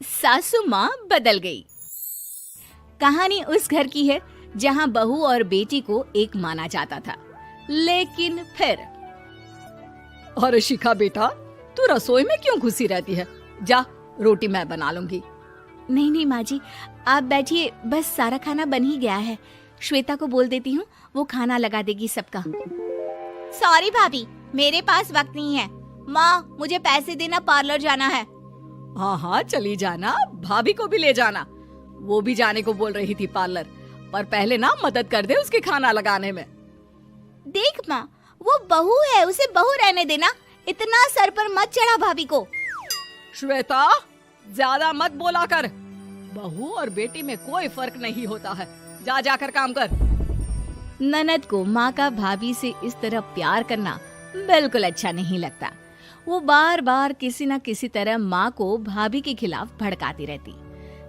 सासू माँ बदल गई। कहानी उस घर की है जहाँ बहू और बेटी को एक माना जाता था, लेकिन फिर अरे शिखा बेटा, तू रसोई में क्यों घुसी रहती है? जा, रोटी मैं बना लूंगी। नहीं नहीं माँ जी, आप बैठिए, बस सारा खाना बन ही गया है। श्वेता को बोल देती हूँ, वो खाना लगा देगी सबका। सॉरी भाभी, मेरे पास वक्त नहीं है। माँ, मुझे पैसे देना, पार्लर जाना है। हाँ हाँ चली जाना, भाभी को भी ले जाना। वो भी जाने को बोल रही थी पार्लर, पर पहले ना मदद कर दे उसके खाना लगाने में। देख माँ, वो बहू है, उसे बहू रहने देना, इतना सर पर मत चढ़ा भाभी को। श्वेता, ज्यादा मत बोला कर। बहू और बेटी में कोई फर्क नहीं होता है। जा जाकर काम कर। ननद को माँ का भाभी से इस तरह प्यार करना बिल्कुल अच्छा नहीं लगता। वो बार बार किसी न किसी तरह माँ को भाभी के खिलाफ भड़काती रहती,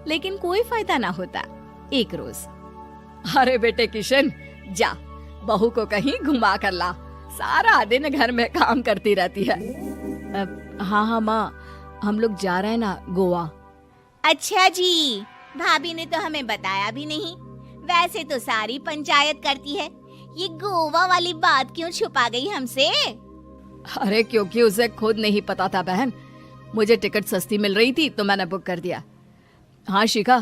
लेकिन कोई फायदा ना होता। एक रोज, अरे बेटे किशन, जा बहू को कहीं घुमा कर ला, सारा दिन घर में काम करती रहती है। हाँ हाँ माँ, हम लोग जा रहे हैं ना गोवा। अच्छा जी, भाभी ने तो हमें बताया भी नहीं। वैसे तो सारी पंचायत करती है, ये गोवा वाली बात क्यों छुपा गई हमसे? अरे क्योंकि उसे खुद नहीं पता था बहन। मुझे टिकट सस्ती मिल रही थी तो मैंने बुक कर दिया। हाँ शिखा,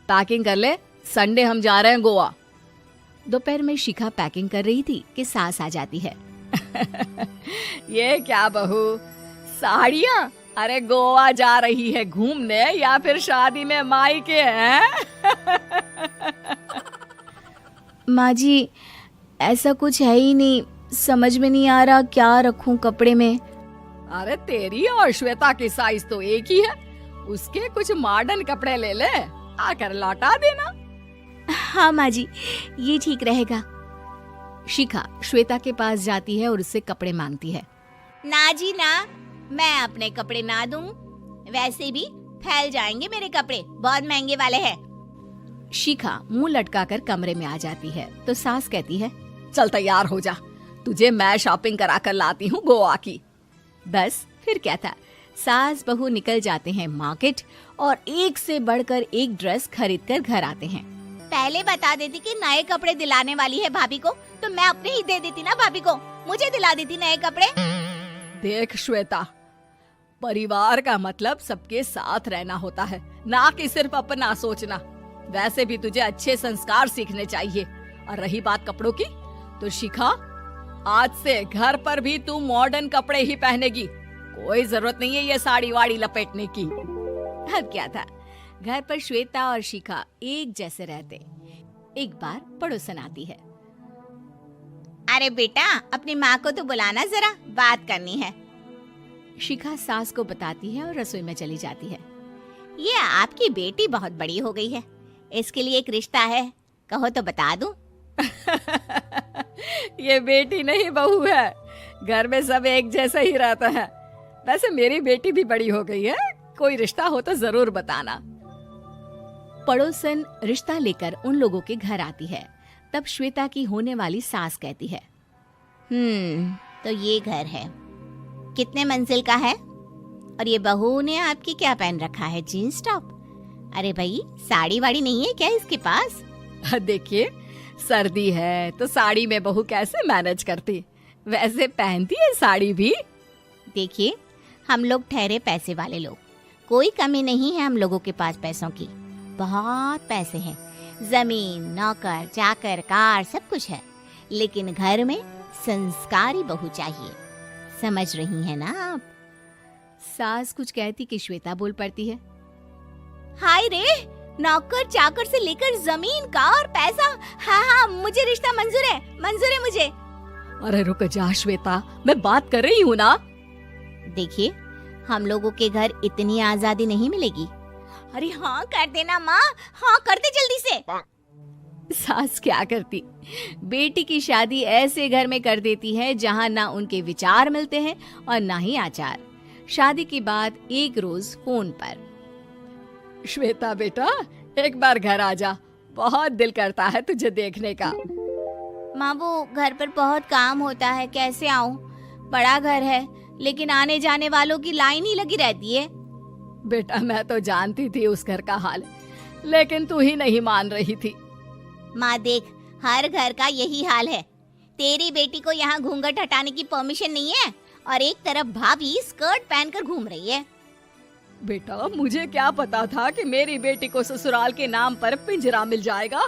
पैकिंग कर ले, संडे हम जा रहे हैं गोवा। दोपहर में शिखा पैकिंग कर रही थी कि सास आ जाती है। ये क्या बहू, साड़ियाँ? अरे गोवा जा रही है घूमने या फिर शादी में मायके हैं? माँ जी, ऐसा कुछ है ही नहीं, समझ में नहीं आ रहा क्या रखूं कपड़े में। अरे तेरी और श्वेता की साइज तो एक ही है, उसके कुछ मॉडर्न कपड़े ले ले, आकर लौटा देना। हाँ माँ जी, ये ठीक रहेगा। शिखा श्वेता के पास जाती है और उससे कपड़े मांगती है। ना जी ना, मैं अपने कपड़े ना दूं, वैसे भी फैल जाएंगे मेरे कपड़े, बहुत महंगे वाले हैं। शिखा मुंह लटकाकर कमरे में आ जाती है तो सास कहती है, चल तैयार हो जा, तुझे मैं शॉपिंग करा कर लाती हूँ गोवा की। बस फिर क्या था, सास बहू निकल जाते हैं मार्केट और एक से बढ़कर एक ड्रेस खरीद कर घर आते हैं। पहले बता देती कि नए कपड़े दिलाने वाली है भाभी को, तो मैं अपने ही दे देती ना भाभी को, मुझे दिला देती नए कपड़े। देख श्वेता, परिवार का मतलब सबके साथ रहना होता है, ना कि सिर्फ अपना सोचना। वैसे भी तुझे अच्छे संस्कार सीखने चाहिए। और रही बात कपड़ों की, तो शिखा, आज से घर पर भी तू मॉडर्न कपड़े ही पहनेगी। कोई जरूरत नहीं है ये साड़ी वाड़ी लपेटने की। अब क्या था, घर पर श्वेता और शिखा एक जैसे रहते। एक बार पड़ोसन आती है। अरे बेटा, अपनी माँ को तो बुलाना, जरा बात करनी है। शिखा सास को बताती है और रसोई में चली जाती है। ये आपकी बेटी बहुत बड़ी हो गई है, इसके लिए एक रिश्ता है, कहो तो बता दूं। ये बेटी नहीं बहू है, घर में सब एक जैसा ही रहता है। वैसे मेरी बेटी भी बड़ी हो गई है, कोई रिश्ता हो तो जरूर बताना। पड़ोसन रिश्ता लेकर उन लोगों के घर आती है। तब श्वेता की होने वाली सास कहती है, तो ये घर है, कितने मंजिल का है? और ये बहू ने आपकी क्या पहन रखा है, जीन्स टॉप? अरे भाई, साड़ी वाड़ी नहीं है क्या इसके पास? देखिए, सर्दी है तो साड़ी में बहू कैसे मैनेज करती, वैसे पहनती है साड़ी भी। देखिए, हम लोग ठहरे पैसे वाले लोग, कोई कमी नहीं है हम लोगों के पास पैसों की, बहुत पैसे हैं, जमीन, नौकर चाकर, कार, सब कुछ है, लेकिन घर में संस्कारी बहू चाहिए। समझ रही हैं ना आप? सास कुछ कहती कि श्वेता बोल पड़ती है, हाय रे, नौकर चाकर से लेकर जमीन, कार, पैसा, हाँ, मुझे रिश्ता मंजूर है मुझे। अरे रुक जा श्वेता, मैं बात कर रही हूँ ना। देखिए, हम लोगों के घर इतनी आजादी नहीं मिलेगी। अरे हाँ कर देना माँ, हाँ कर दे जल्दी से। सास क्या करती, बेटी की शादी ऐसे घर में कर देती है जहाँ ना उनके विचार मिलते हैं और ना ही आचार। शादी के बाद एक रोज फोन पर, श्वेता बेटा, एक बार घर आ जा, बहुत दिल करता है तुझे देखने का। माँ, वो घर पर बहुत काम होता है, कैसे आऊँ? बड़ा घर है, लेकिन आने जाने वालों की लाइन ही लगी रहती है। बेटा मैं तो जानती थी उस घर का हाल, लेकिन तू ही नहीं मान रही थी। माँ देख, हर घर का यही हाल है। तेरी बेटी को यहाँ घूंघट हटाने की परमिशन नहीं है और एक तरफ भाभी स्कर्ट पहनकर घूम रही है। बेटा मुझे क्या पता था कि मेरी बेटी को ससुराल के नाम पर पिंजरा मिल जाएगा।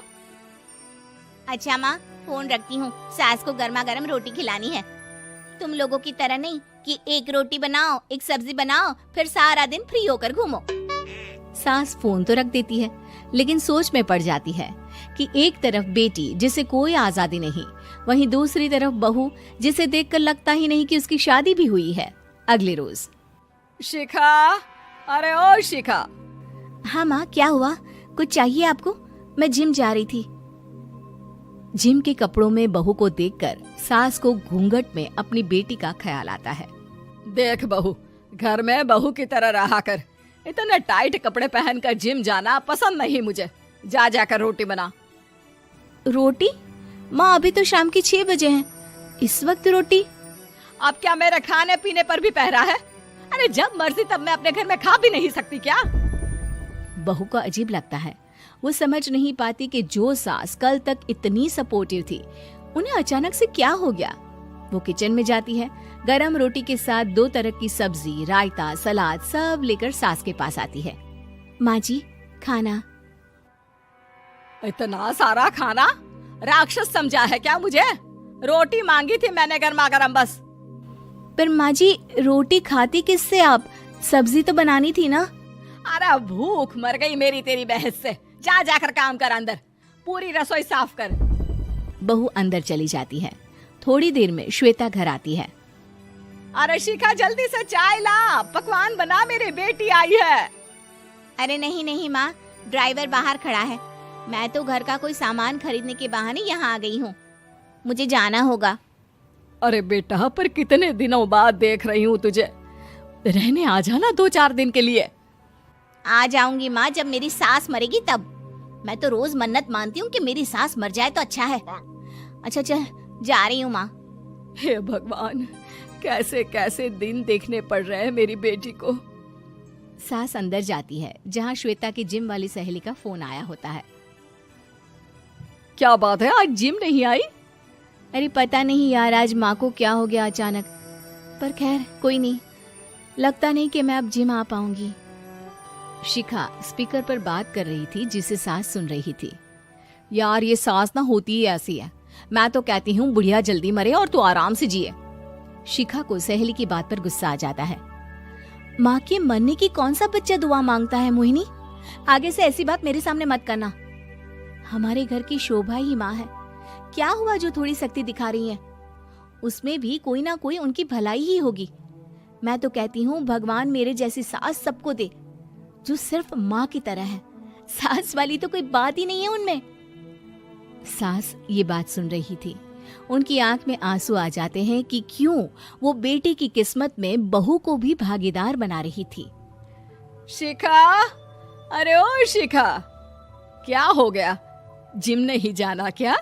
अच्छा माँ, फोन रखती हूँ, सास को गर्मा गर्म रोटी खिलानी है। तुम लोगों की तरह नहीं कि एक रोटी बनाओ, एक सब्जी बनाओ, फिर सारा दिन फ्री होकर घूमो। सास फोन तो रख देती है, लेकिन सोच में पड़ जाती है कि एक तरफ बेटी जिसे कोई आजादी नहीं, वहीं दूसरी तरफ बहू जिसे देखकर लगता ही नहीं कि उसकी शादी भी हुई है। अगले रोज। शिखा, अरे ओ शिखा। हाँ माँ, क्या हुआ? कुछ चाहिए आपको? मैं जिम जा रही थी। जिम के कपड़ों में बहू को देखकर सास को घूंघट में अपनी बेटी का ख्याल आता है। देख बहू, घर में बहू की तरह रहा कर। इतने टाइट कपड़े पहनकर जिम जाना पसंद नहीं मुझे। जा जाकर रोटी बना। रोटी? माँ अभी तो शाम की 6 बजे हैं, इस वक्त रोटी? अब क्या मेरे खाने पीने पर भी पहरा है? अरे जब मर्जी तब मैं अपने घर में खा भी नहीं सकती क्या? बहू को अजीब लगता है। वो समझ नहीं पाती कि जो सास कल तक इतनी सपोर्टिव थी, उन्हें अचानक से क्या हो गया। वो किचन में जाती है, गरम रोटी के साथ 2 तरह की सब्जी, रायता, सलाद सब लेकर सास के पास आती है। माँ जी, खाना। इतना सारा खाना? राक्षस समझा है क्या मुझे? रोटी मांगी थी मैंने गर्मा गर्म बस। पर माँ जी, रोटी खाती किससे आप? सब्जी तो बनानी थी ना। अरे भूख मर गई मेरी तेरी बहस से। जा जाकर काम कर, अंदर पूरी रसोई साफ कर। बहू अंदर चली जाती है। थोड़ी देर में श्वेता घर आती है। अरे शिखा, जल्दी से चाय ला, पकवान बना, मेरी बेटी आई है। अरे नहीं नहीं माँ, ड्राइवर बाहर खड़ा है। मैं तो घर का कोई सामान खरीदने के बहाने यहाँ आ गई हूँ, मुझे जाना होगा। अरे बेटा, पर कितने दिनों बाद देख रही हूँ तुझे, रहने आ जाना 2-4 दिन के लिए। आ जाऊंगी माँ, जब मेरी सास मरेगी तब। मैं तो रोज मन्नत मानती हूँ कि मेरी सास मर जाए तो अच्छा है। अच्छा चल, जा रही हूँ माँ। हे भगवान, कैसे कैसे दिन देखने पड़ रहे हैं मेरी बेटी को। सास अंदर जाती है, जहाँ श्वेता की जिम वाली सहेली का फोन आया होता है। क्या बात है, आज जिम नहीं आई? अरे पता नहीं यार, आज माँ को क्या हो गया अचानक। पर खैर कोई नहीं, लगता नहीं कि मैं अब जिम आ पाऊंगी। शिखा स्पीकर पर बात कर रही थी, जिसे सास सुन रही थी। यार ये सास ना होती ही ऐसी है। मैं तो कहती हूँ बुढ़िया जल्दी मरे और तू आराम से जिए। शिखा को सहेली की बात पर गुस्सा आ जाता है। माँ के मरने की कौन सा बच्चा दुआ मांगता है मोहिनी? आगे से ऐसी बात मेरे सामने मत करना। हमारे घर की शोभा ही माँ है। क्या हुआ जो थोड़ी सख्ती दिखा रही है? उसमें भी कोई ना कोई उनकी भलाई ही होगी। मैं तो कहती हूँ भगवान मेरे जैसी सास सबको दे, जो सिर्फ माँ की तरह है। सास वाली तो कोई बात ही नहीं है उनमें। सास ये बात सुन रही थी। उनकी आंख में आंसू आ जाते हैं कि क्यों वो बेटी की किस्मत में बहू को भी भागीदार बना रही थी। शिखा, अरे ओ शिखा, क्या हो गया? जिम नहीं जाना क्या?